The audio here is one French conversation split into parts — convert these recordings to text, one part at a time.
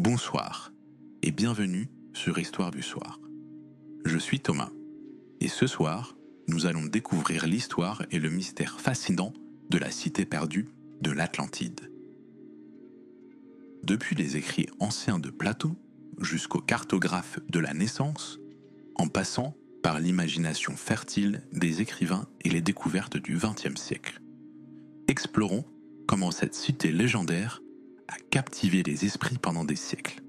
Bonsoir et bienvenue sur Histoire du soir. Je suis Thomas et ce soir, nous allons découvrir l'histoire et le mystère fascinant de la cité perdue de l'Atlantide. Depuis les écrits anciens de Platon jusqu'aux cartographes de la naissance, en passant par l'imagination fertile des écrivains et les découvertes du XXe siècle. Explorons comment cette cité légendaire a captivé les esprits pendant des siècles.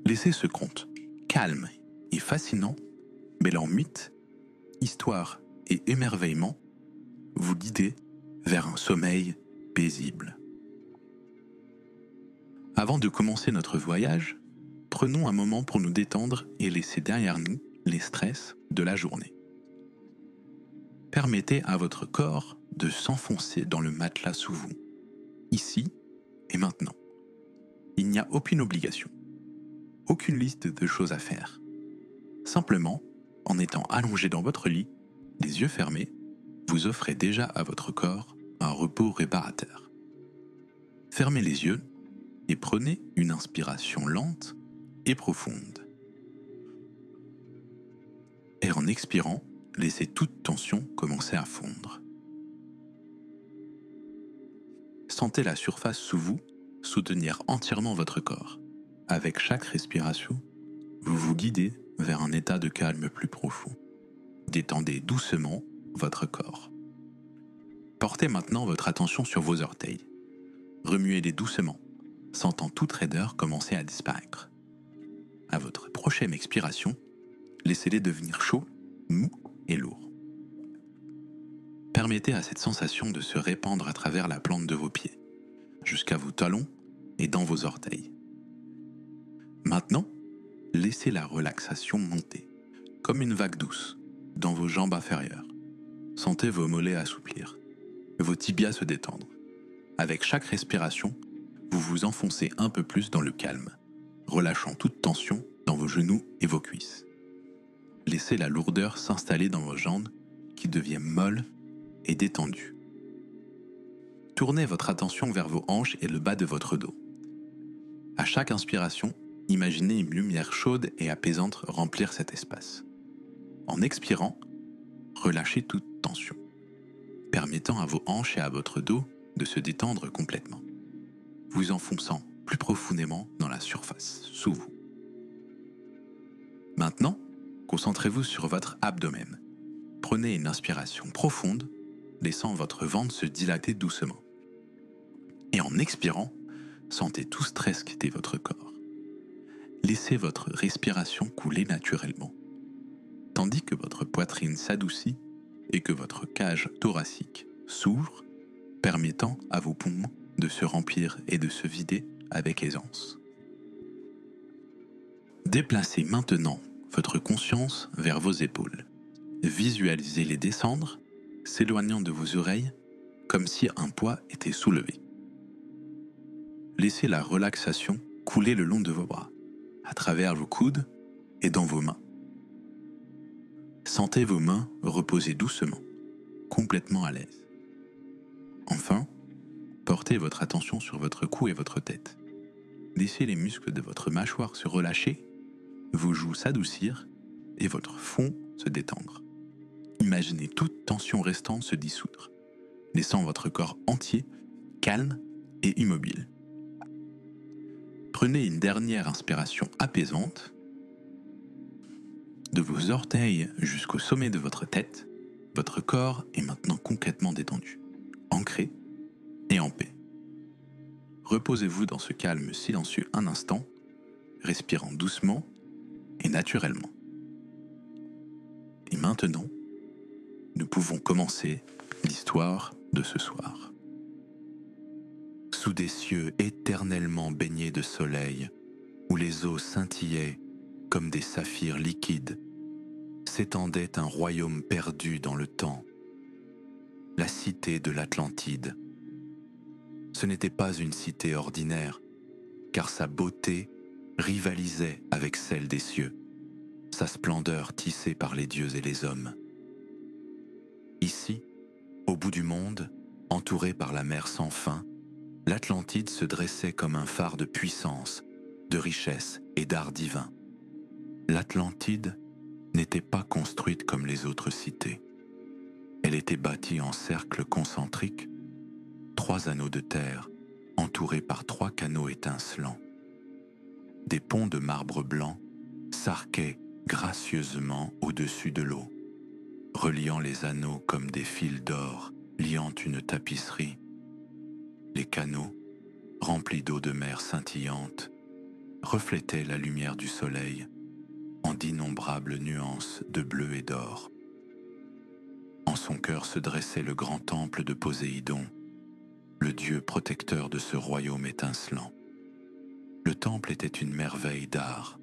Laissez ce conte, calme et fascinant, mêlant mythe, histoire et émerveillement, vous guider vers un sommeil paisible. Avant de commencer notre voyage, prenons un moment pour nous détendre et laisser derrière nous les stress de la journée. Permettez à votre corps de s'enfoncer dans le matelas sous vous, ici et maintenant. Il n'y a aucune obligation, aucune liste de choses à faire. Simplement, en étant allongé dans votre lit, les yeux fermés, vous offrez déjà à votre corps un repos réparateur. Fermez les yeux et prenez une inspiration lente et profonde. Et en expirant, laissez toute tension commencer à fondre. Sentez la surface sous vous soutenir entièrement votre corps. Avec chaque respiration, vous vous guidez vers un état de calme plus profond. Détendez doucement votre corps. Portez maintenant votre attention sur vos orteils. Remuez-les doucement, sentant toute raideur commencer à disparaître. À votre prochaine expiration, laissez-les devenir chauds, mous et lourds. Permettez à cette sensation de se répandre à travers la plante de vos pieds, jusqu'à vos talons et dans vos orteils. Maintenant, laissez la relaxation monter, comme une vague douce, dans vos jambes inférieures. Sentez vos mollets assouplir, vos tibias se détendre. Avec chaque respiration, vous vous enfoncez un peu plus dans le calme, relâchant toute tension dans vos genoux et vos cuisses. Laissez la lourdeur s'installer dans vos jambes qui deviennent molles et détendues. Tournez votre attention vers vos hanches et le bas de votre dos. À chaque inspiration, imaginez une lumière chaude et apaisante remplir cet espace. En expirant, relâchez toute tension, permettant à vos hanches et à votre dos de se détendre complètement, vous enfonçant plus profondément dans la surface sous vous. Maintenant, concentrez-vous sur votre abdomen. Prenez une inspiration profonde, laissant votre ventre se dilater doucement. Et en expirant, sentez tout stress quitter votre corps. Laissez votre respiration couler naturellement, tandis que votre poitrine s'adoucit et que votre cage thoracique s'ouvre, permettant à vos poumons de se remplir et de se vider avec aisance. Déplacez maintenant votre conscience vers vos épaules. Visualisez-les descendre, s'éloignant de vos oreilles, comme si un poids était soulevé. Laissez la relaxation couler le long de vos bras, à travers vos coudes et dans vos mains. Sentez vos mains reposer doucement, complètement à l'aise. Enfin, portez votre attention sur votre cou et votre tête. Laissez les muscles de votre mâchoire se relâcher, vos joues s'adoucir et votre front se détendre. Imaginez toute tension restante se dissoudre, laissant votre corps entier calme et immobile. Prenez une dernière inspiration apaisante. De vos orteils jusqu'au sommet de votre tête, votre corps est maintenant complètement détendu, ancré et en paix. Reposez-vous dans ce calme silencieux un instant, respirant doucement et naturellement. Et maintenant, nous pouvons commencer l'histoire de ce soir. Sous des cieux éternellement baignés de soleil, où les eaux scintillaient comme des saphirs liquides, s'étendait un royaume perdu dans le temps, la cité de l'Atlantide. Ce n'était pas une cité ordinaire, car sa beauté rivalisait avec celle des cieux, sa splendeur tissée par les dieux et les hommes. Ici, au bout du monde, entouré par la mer sans fin, l'Atlantide se dressait comme un phare de puissance, de richesses et d'art divin. L'Atlantide n'était pas construite comme les autres cités. Elle était bâtie en cercle concentrique, 3 anneaux de terre entourés par 3 canaux étincelants. Des ponts de marbre blanc s'arquaient gracieusement au-dessus de l'eau, reliant les anneaux comme des fils d'or liant une tapisserie. Les canaux, remplis d'eau de mer scintillante, reflétaient la lumière du soleil en d'innombrables nuances de bleu et d'or. En son cœur se dressait le grand temple de Poséidon, le dieu protecteur de ce royaume étincelant. Le temple était une merveille d'art.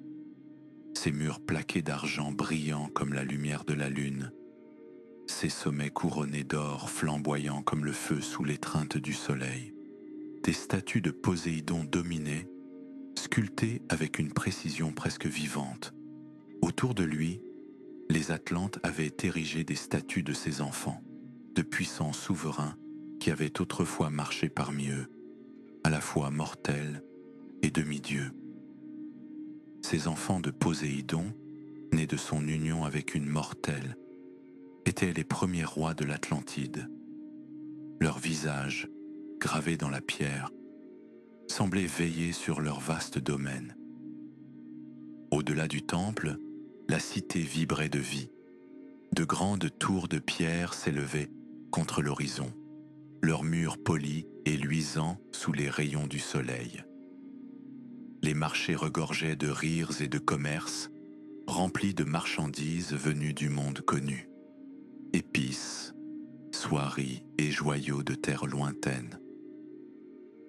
Ses murs plaqués d'argent brillant comme la lumière de la lune, ses sommets couronnés d'or flamboyant comme le feu sous l'étreinte du soleil. Des statues de Poséidon dominaient, sculptées avec une précision presque vivante. Autour de lui, les Atlantes avaient érigé des statues de ses enfants, de puissants souverains qui avaient autrefois marché parmi eux, à la fois mortels et demi-dieux. Ces enfants de Poséidon, nés de son union avec une mortelle, étaient les premiers rois de l'Atlantide. Leurs visages, gravés dans la pierre, semblaient veiller sur leur vaste domaine. Au-delà du temple, la cité vibrait de vie. De grandes tours de pierre s'élevaient contre l'horizon, leurs murs polis et luisants sous les rayons du soleil. Les marchés regorgeaient de rires et de commerces, remplis de marchandises venues du monde connu. Épices, soieries et joyaux de terres lointaines.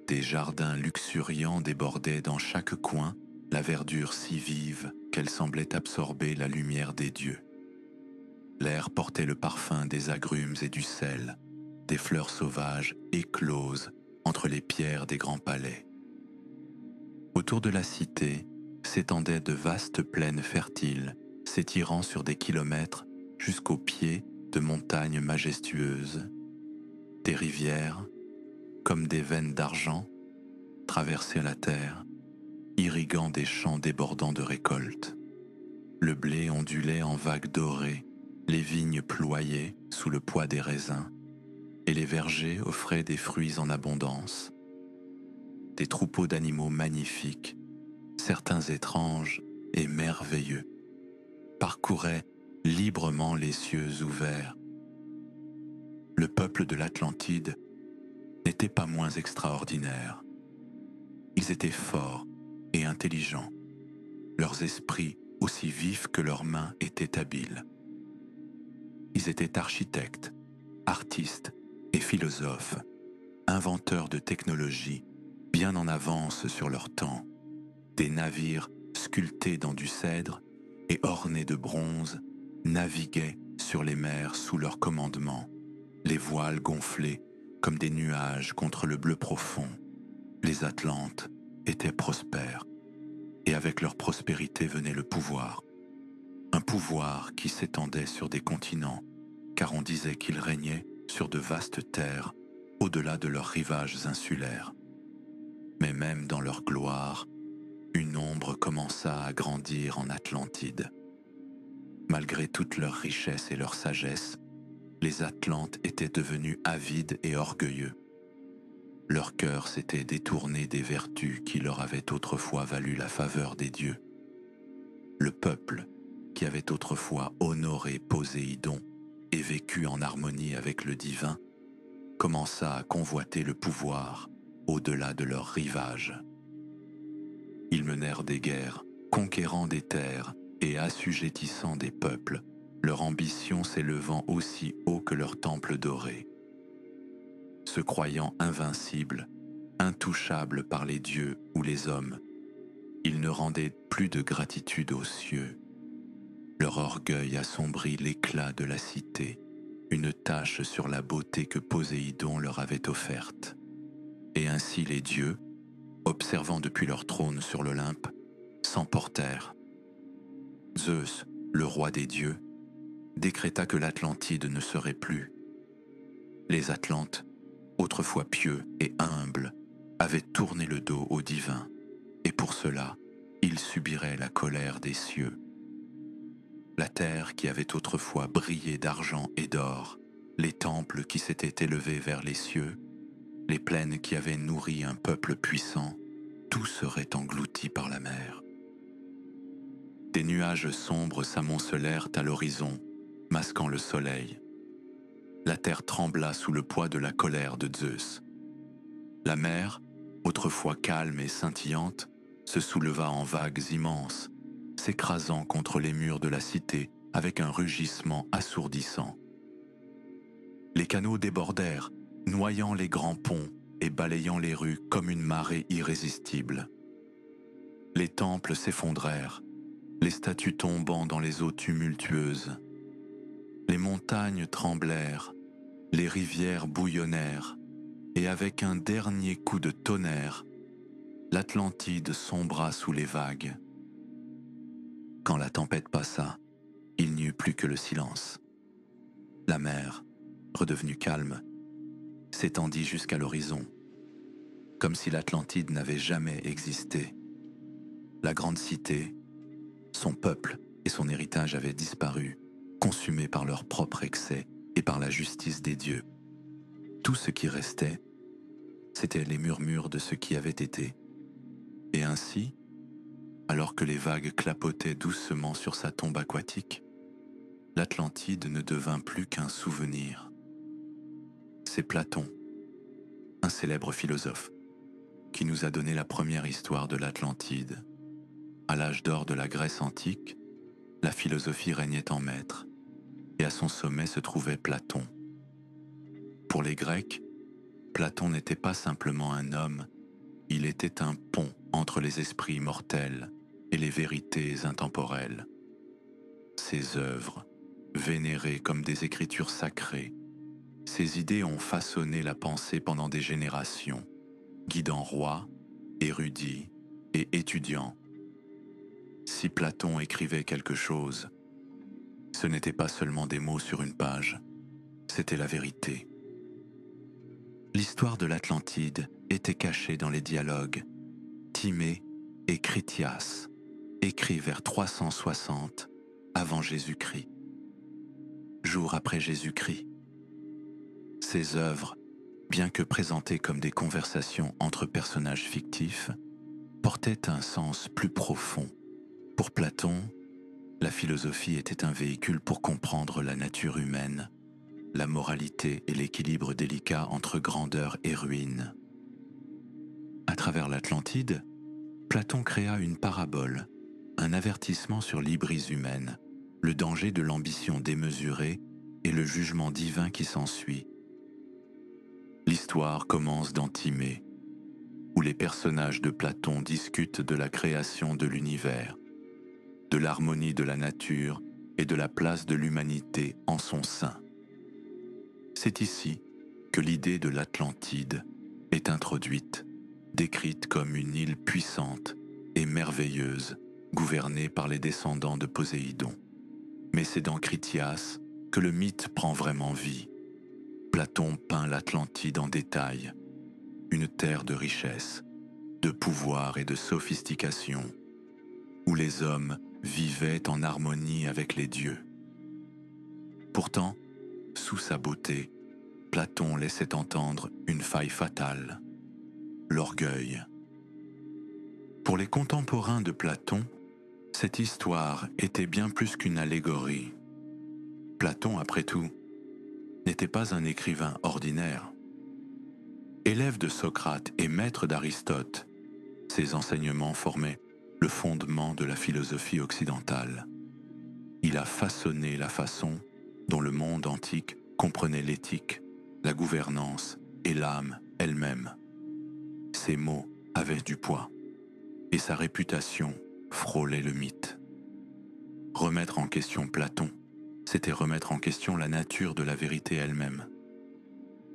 Des jardins luxuriants débordaient dans chaque coin, la verdure si vive qu'elle semblait absorber la lumière des dieux. L'air portait le parfum des agrumes et du sel, des fleurs sauvages écloses entre les pierres des grands palais. Autour de la cité s'étendaient de vastes plaines fertiles, s'étirant sur des kilomètres jusqu'au pied de montagnes majestueuses. Des rivières, comme des veines d'argent, traversaient la terre, irriguant des champs débordant de récoltes. Le blé ondulait en vagues dorées, les vignes ployaient sous le poids des raisins, et les vergers offraient des fruits en abondance. Des troupeaux d'animaux magnifiques, certains étranges et merveilleux, parcouraient librement les cieux ouverts. Le peuple de l'Atlantide n'était pas moins extraordinaire. Ils étaient forts et intelligents, leurs esprits aussi vifs que leurs mains étaient habiles. Ils étaient architectes, artistes et philosophes, inventeurs de technologies bien en avance sur leur temps. Des navires sculptés dans du cèdre et ornés de bronze naviguaient sur les mers sous leur commandement, les voiles gonflés comme des nuages contre le bleu profond. Les Atlantes étaient prospères, et avec leur prospérité venait le pouvoir. Un pouvoir qui s'étendait sur des continents, car on disait qu'ils régnaient sur de vastes terres au-delà de leurs rivages insulaires. Mais même dans leur gloire, une ombre commença à grandir en Atlantide. Malgré toute leur richesse et leur sagesse, les Atlantes étaient devenus avides et orgueilleux. Leur cœur s'était détourné des vertus qui leur avaient autrefois valu la faveur des dieux. Le peuple, qui avait autrefois honoré Poséidon et vécu en harmonie avec le divin, commença à convoiter le pouvoir au-delà de leurs rivages. Ils menèrent des guerres, conquérant des terres et assujettissant des peuples, leur ambition s'élevant aussi haut que leur temple doré. Se croyant invincibles, intouchables par les dieux ou les hommes, ils ne rendaient plus de gratitude aux cieux. Leur orgueil assombrit l'éclat de la cité, une tache sur la beauté que Poséidon leur avait offerte. Et ainsi les dieux, observant depuis leur trône sur l'Olympe, s'emportèrent. Zeus, le roi des dieux, décréta que l'Atlantide ne serait plus. Les Atlantes, autrefois pieux et humbles, avaient tourné le dos au divin, et pour cela, il subirait la colère des cieux. La terre qui avait autrefois brillé d'argent et d'or, les temples qui s'étaient élevés vers les cieux, les plaines qui avaient nourri un peuple puissant, tout serait englouti par la mer. Des nuages sombres s'amoncelèrent à l'horizon, masquant le soleil. La terre trembla sous le poids de la colère de Zeus. La mer, autrefois calme et scintillante, se souleva en vagues immenses, s'écrasant contre les murs de la cité avec un rugissement assourdissant. Les canaux débordèrent, noyant les grands ponts et balayant les rues comme une marée irrésistible. Les temples s'effondrèrent, les statues tombant dans les eaux tumultueuses. Les montagnes tremblèrent, les rivières bouillonnèrent, et avec un dernier coup de tonnerre, l'Atlantide sombra sous les vagues. Quand la tempête passa, il n'y eut plus que le silence. La mer, redevenue calme, s'étendit jusqu'à l'horizon, comme si l'Atlantide n'avait jamais existé. La grande cité, son peuple et son héritage avaient disparu, consumés par leur propre excès et par la justice des dieux. Tout ce qui restait, c'étaient les murmures de ce qui avait été. Et ainsi, alors que les vagues clapotaient doucement sur sa tombe aquatique, l'Atlantide ne devint plus qu'un souvenir. C'est Platon, un célèbre philosophe, qui nous a donné la première histoire de l'Atlantide. À l'âge d'or de la Grèce antique, la philosophie régnait en maître, et à son sommet se trouvait Platon. Pour les Grecs, Platon n'était pas simplement un homme, il était un pont entre les esprits mortels et les vérités intemporelles. Ses œuvres, vénérées comme des écritures sacrées, ses idées ont façonné la pensée pendant des générations, guidant rois, érudits et étudiants. Si Platon écrivait quelque chose, ce n'était pas seulement des mots sur une page, c'était la vérité. L'histoire de l'Atlantide était cachée dans les dialogues Timée et Critias, écrits vers 360 avant Jésus-Christ. Jour après Jésus-Christ. Ces œuvres, bien que présentées comme des conversations entre personnages fictifs, portaient un sens plus profond. Pour Platon, la philosophie était un véhicule pour comprendre la nature humaine, la moralité et l'équilibre délicat entre grandeur et ruine. À travers l'Atlantide, Platon créa une parabole, un avertissement sur l'hybris humaine, le danger de l'ambition démesurée et le jugement divin qui s'ensuit. L'histoire commence dans Timée, où les personnages de Platon discutent de la création de l'univers, de l'harmonie de la nature et de la place de l'humanité en son sein. C'est ici que l'idée de l'Atlantide est introduite, décrite comme une île puissante et merveilleuse, gouvernée par les descendants de Poséidon. Mais c'est dans Critias que le mythe prend vraiment vie. Platon peint l'Atlantide en détail, une terre de richesse, de pouvoir et de sophistication, où les hommes vivaient en harmonie avec les dieux. Pourtant, sous sa beauté, Platon laissait entendre une faille fatale, l'orgueil. Pour les contemporains de Platon, cette histoire était bien plus qu'une allégorie. Platon, après tout, n'était pas un écrivain ordinaire. Élève de Socrate et maître d'Aristote, ses enseignements formaient le fondement de la philosophie occidentale. Il a façonné la façon dont le monde antique comprenait l'éthique, la gouvernance et l'âme elle-même. Ses mots avaient du poids, et sa réputation frôlait le mythe. Remettre en question Platon, c'était remettre en question la nature de la vérité elle-même.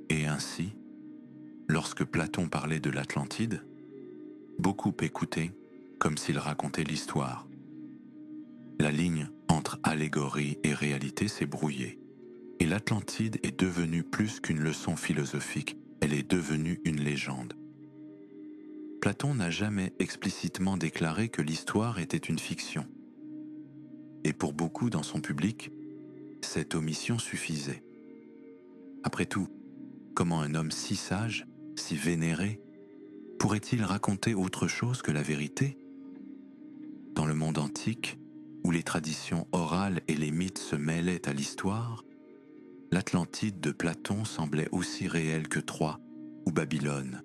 Et ainsi, lorsque Platon parlait de l'Atlantide, beaucoup écoutaient comme s'il racontait l'histoire. La ligne entre allégorie et réalité s'est brouillée, et l'Atlantide est devenue plus qu'une leçon philosophique, elle est devenue une légende. Platon n'a jamais explicitement déclaré que l'histoire était une fiction. Et pour beaucoup dans son public, cette omission suffisait. Après tout, comment un homme si sage, si vénéré, pourrait-il raconter autre chose que la vérité? Dans le monde antique, où les traditions orales et les mythes se mêlaient à l'histoire, l'Atlantide de Platon semblait aussi réelle que Troie ou Babylone.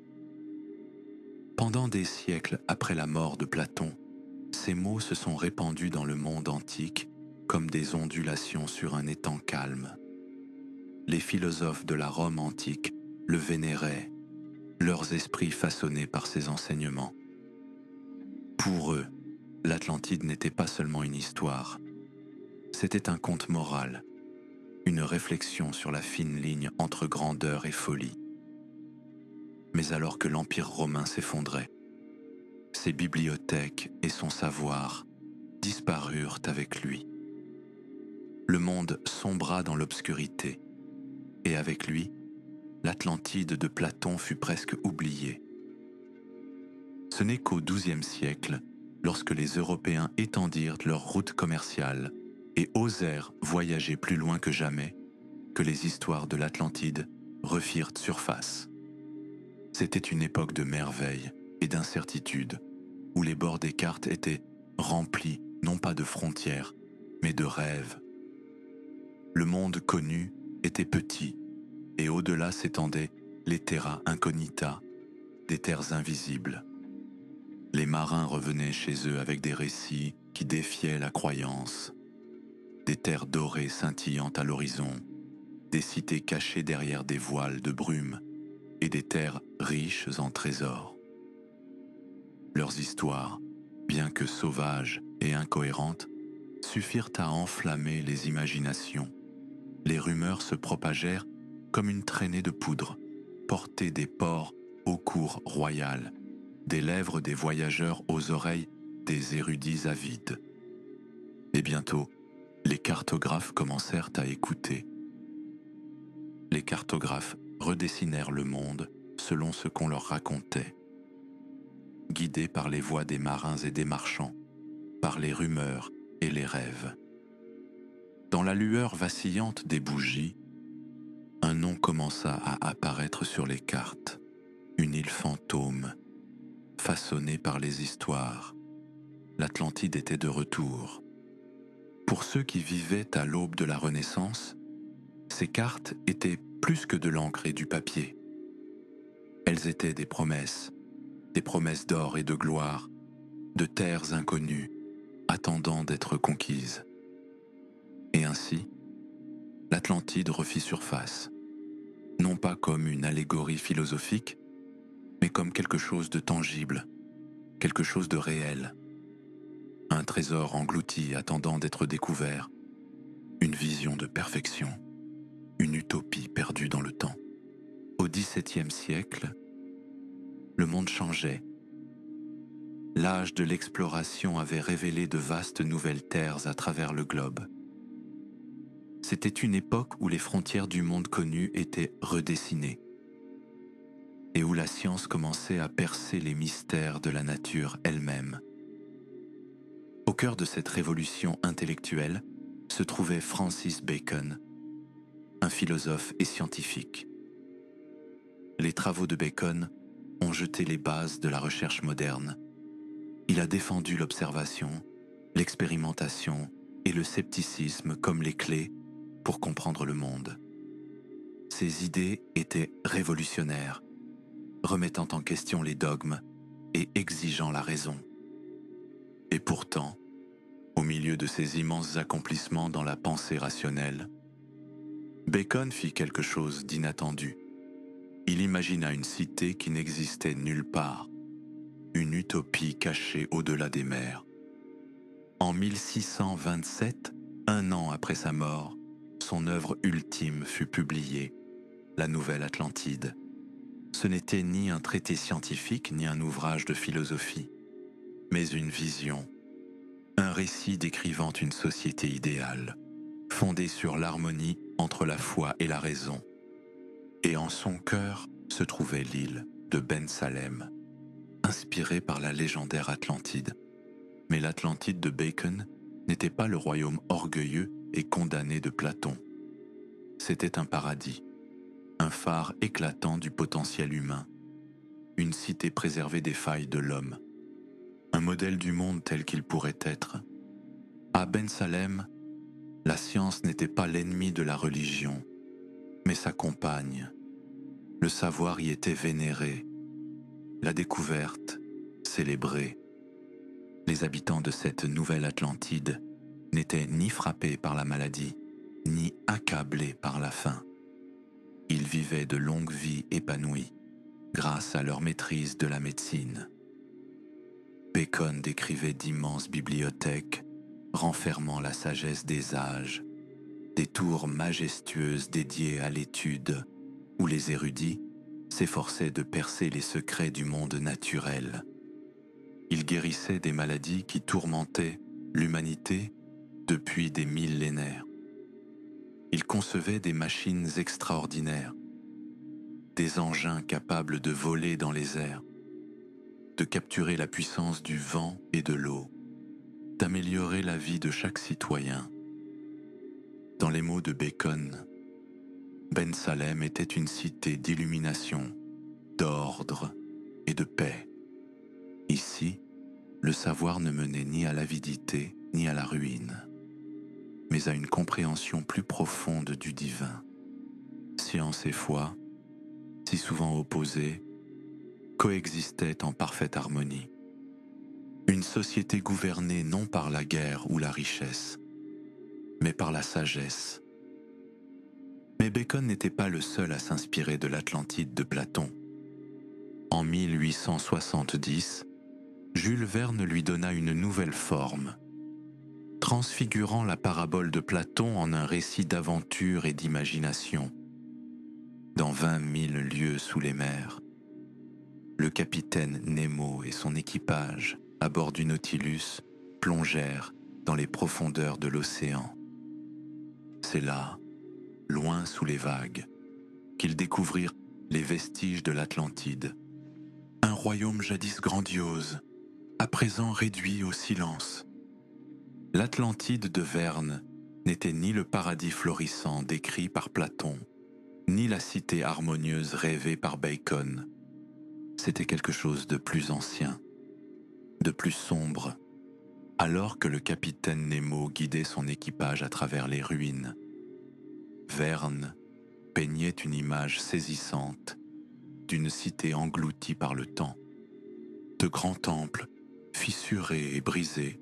Pendant des siècles après la mort de Platon, ces mots se sont répandus dans le monde antique comme des ondulations sur un étang calme. Les philosophes de la Rome antique le vénéraient, leurs esprits façonnés par ses enseignements. Pour eux, l'Atlantide n'était pas seulement une histoire, c'était un conte moral, une réflexion sur la fine ligne entre grandeur et folie. Mais alors que l'Empire romain s'effondrait, ses bibliothèques et son savoir disparurent avec lui. Le monde sombra dans l'obscurité, et avec lui, l'Atlantide de Platon fut presque oubliée. Ce n'est qu'au XIIe siècle, lorsque les Européens étendirent leurs routes commerciales et osèrent voyager plus loin que jamais, que les histoires de l'Atlantide refirent surface. C'était une époque de merveilles et d'incertitudes, où les bords des cartes étaient remplis non pas de frontières, mais de rêves. Le monde connu était petit, et au-delà s'étendaient les terra incognita, des terres invisibles. Les marins revenaient chez eux avec des récits qui défiaient la croyance, des terres dorées scintillant à l'horizon, des cités cachées derrière des voiles de brume et des terres riches en trésors. Leurs histoires, bien que sauvages et incohérentes, suffirent à enflammer les imaginations. Les rumeurs se propagèrent comme une traînée de poudre, portée des ports aux cours royales, des lèvres des voyageurs aux oreilles des érudits avides. Et bientôt, les cartographes commencèrent à écouter. Les cartographes redessinèrent le monde selon ce qu'on leur racontait. Guidés par les voix des marins et des marchands, par les rumeurs et les rêves. Dans la lueur vacillante des bougies, un nom commença à apparaître sur les cartes, une île fantôme, façonnée par les histoires. L'Atlantide était de retour. Pour ceux qui vivaient à l'aube de la Renaissance, ces cartes étaient plus que de l'encre et du papier. Elles étaient des promesses d'or et de gloire, de terres inconnues, attendant d'être conquises. Et ainsi, l'Atlantide refit surface, non pas comme une allégorie philosophique, mais comme quelque chose de tangible, quelque chose de réel. Un trésor englouti attendant d'être découvert, une vision de perfection, une utopie perdue dans le temps. Au XVIIe siècle, le monde changeait. L'âge de l'exploration avait révélé de vastes nouvelles terres à travers le globe. C'était une époque où les frontières du monde connu étaient redessinées et où la science commençait à percer les mystères de la nature elle-même. Au cœur de cette révolution intellectuelle se trouvait Francis Bacon, un philosophe et scientifique. Les travaux de Bacon ont jeté les bases de la recherche moderne. Il a défendu l'observation, l'expérimentation et le scepticisme comme les clés pour comprendre le monde. Ses idées étaient révolutionnaires, remettant en question les dogmes et exigeant la raison. Et pourtant, au milieu de ses immenses accomplissements dans la pensée rationnelle, Bacon fit quelque chose d'inattendu. Il imagina une cité qui n'existait nulle part, une utopie cachée au-delà des mers. En 1627, un an après sa mort, son œuvre ultime fut publiée, La Nouvelle Atlantide. Ce n'était ni un traité scientifique ni un ouvrage de philosophie, mais une vision, un récit décrivant une société idéale, fondée sur l'harmonie entre la foi et la raison. Et en son cœur se trouvait l'île de Ben Salem, inspiré par la légendaire Atlantide. Mais l'Atlantide de Bacon n'était pas le royaume orgueilleux et condamné de Platon. C'était un paradis, un phare éclatant du potentiel humain, une cité préservée des failles de l'homme, un modèle du monde tel qu'il pourrait être. À Ben Salem, la science n'était pas l'ennemi de la religion, mais sa compagne. Le savoir y était vénéré, la découverte célébrée. Les habitants de cette nouvelle Atlantide n'étaient ni frappés par la maladie, ni accablés par la faim. Ils vivaient de longues vies épanouies grâce à leur maîtrise de la médecine. Bacon décrivait d'immenses bibliothèques renfermant la sagesse des âges, des tours majestueuses dédiées à l'étude, où les érudits s'efforçaient de percer les secrets du monde naturel. Il guérissait des maladies qui tourmentaient l'humanité depuis des millénaires. Il concevait des machines extraordinaires, des engins capables de voler dans les airs, de capturer la puissance du vent et de l'eau, d'améliorer la vie de chaque citoyen. Dans les mots de Bacon, Ben Salem était une cité d'illumination, d'ordre et de paix. Ici, le savoir ne menait ni à l'avidité ni à la ruine, mais à une compréhension plus profonde du divin. Science et foi, si souvent opposées, coexistaient en parfaite harmonie. Une société gouvernée non par la guerre ou la richesse, mais par la sagesse. Mais Bacon n'était pas le seul à s'inspirer de l'Atlantide de Platon. En 1870, Jules Verne lui donna une nouvelle forme, transfigurant la parabole de Platon en un récit d'aventure et d'imagination. Dans 20 000 lieues sous les mers, le capitaine Nemo et son équipage, à bord du Nautilus, plongèrent dans les profondeurs de l'océan. C'est là, loin sous les vagues, qu'ils découvrirent les vestiges de l'Atlantide. Un royaume jadis grandiose, à présent réduit au silence. L'Atlantide de Verne n'était ni le paradis florissant décrit par Platon, ni la cité harmonieuse rêvée par Bacon. C'était quelque chose de plus ancien, de plus sombre. Alors que le capitaine Nemo guidait son équipage à travers les ruines, Verne peignait une image saisissante d'une cité engloutie par le temps. De grands temples, fissurés et brisés,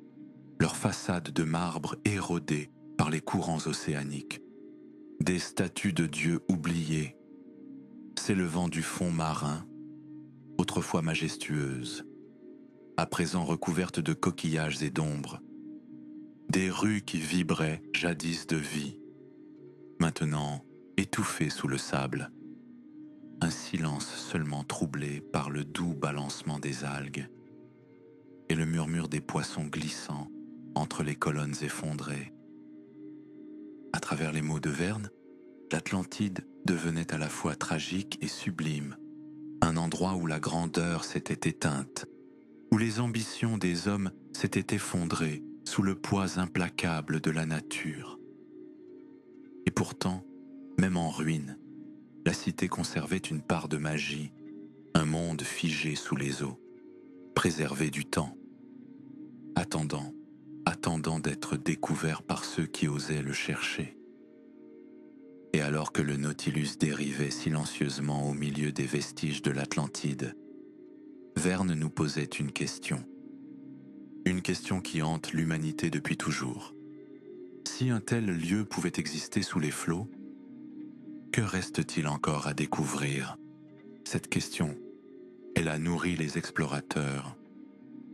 leurs façades de marbre érodées par les courants océaniques, des statues de dieux oubliés, s'élevant du fond marin, autrefois majestueuses, à présent recouvertes de coquillages et d'ombres, des rues qui vibraient jadis de vie, maintenant étouffées sous le sable, un silence seulement troublé par le doux balancement des algues et le murmure des poissons glissant entre les colonnes effondrées. À travers les mots de Verne, l'Atlantide devenait à la fois tragique et sublime, un endroit où la grandeur s'était éteinte, où les ambitions des hommes s'étaient effondrées sous le poids implacable de la nature. Et pourtant, même en ruine, la cité conservait une part de magie, un monde figé sous les eaux, préservé du temps, attendant d'être découvert par ceux qui osaient le chercher. Et alors que le Nautilus dérivait silencieusement au milieu des vestiges de l'Atlantide, Verne nous posait une question qui hante l'humanité depuis toujours. Si un tel lieu pouvait exister sous les flots, que reste-t-il encore à découvrir? Cette question, elle a nourri les explorateurs,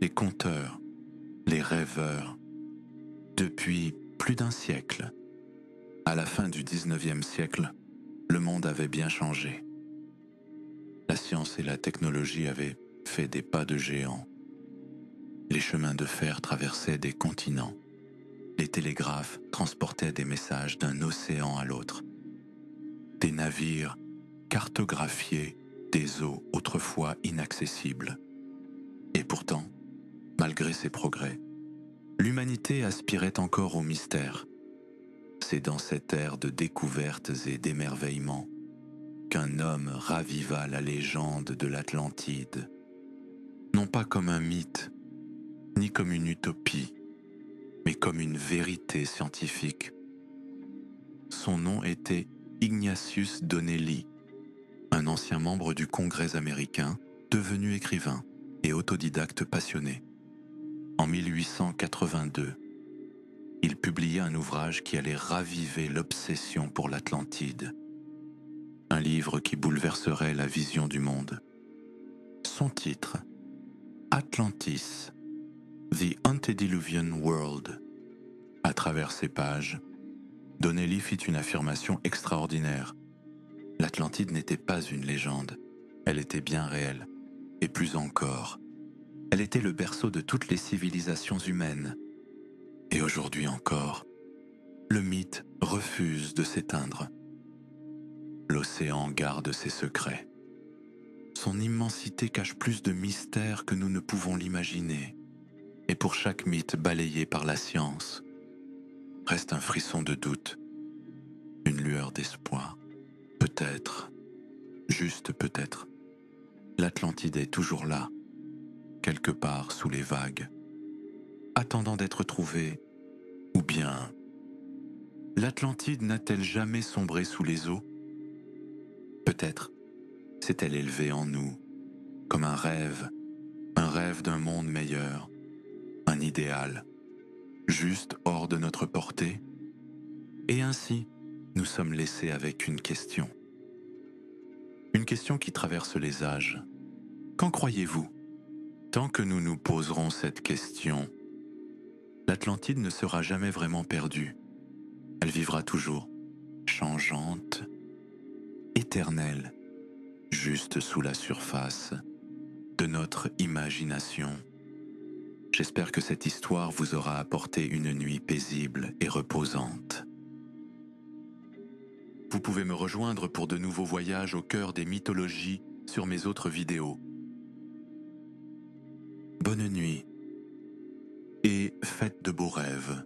les conteurs, les rêveurs, depuis plus d'un siècle. À la fin du 19e siècle, le monde avait bien changé. La science et la technologie avaient fait des pas de géant. Les chemins de fer traversaient des continents. Les télégraphes transportaient des messages d'un océan à l'autre. Des navires cartographiaient des eaux autrefois inaccessibles. Et pourtant, malgré ces progrès, l'humanité aspirait encore au mystère. C'est dans cette ère de découvertes et d'émerveillements qu'un homme raviva la légende de l'Atlantide, non pas comme un mythe, ni comme une utopie, mais comme une vérité scientifique. Son nom était Ignatius Donnelly, un ancien membre du Congrès américain, devenu écrivain et autodidacte passionné. En 1882, il publia un ouvrage qui allait raviver l'obsession pour l'Atlantide. Un livre qui bouleverserait la vision du monde. Son titre, Atlantis, The Antediluvian World. À travers ces pages, Donnelly fit une affirmation extraordinaire. L'Atlantide n'était pas une légende, elle était bien réelle. Et plus encore, elle était le berceau de toutes les civilisations humaines. Et aujourd'hui encore, le mythe refuse de s'éteindre. L'océan garde ses secrets. Son immensité cache plus de mystères que nous ne pouvons l'imaginer. Et pour chaque mythe balayé par la science, reste un frisson de doute, une lueur d'espoir. Peut-être, juste peut-être, l'Atlantide est toujours là, quelque part sous les vagues, attendant d'être trouvée. Ou bien, l'Atlantide n'a-t-elle jamais sombré sous les eaux? Peut-être s'est-elle élevée en nous, comme un rêve d'un monde meilleur, un idéal, juste hors de notre portée. Et ainsi, nous sommes laissés avec une question. Une question qui traverse les âges. Qu'en croyez-vous? Tant que nous nous poserons cette question, l'Atlantide ne sera jamais vraiment perdue. Elle vivra toujours, changeante, éternelle, juste sous la surface de notre imagination. J'espère que cette histoire vous aura apporté une nuit paisible et reposante. Vous pouvez me rejoindre pour de nouveaux voyages au cœur des mythologies sur mes autres vidéos. Bonne nuit et faites de beaux rêves.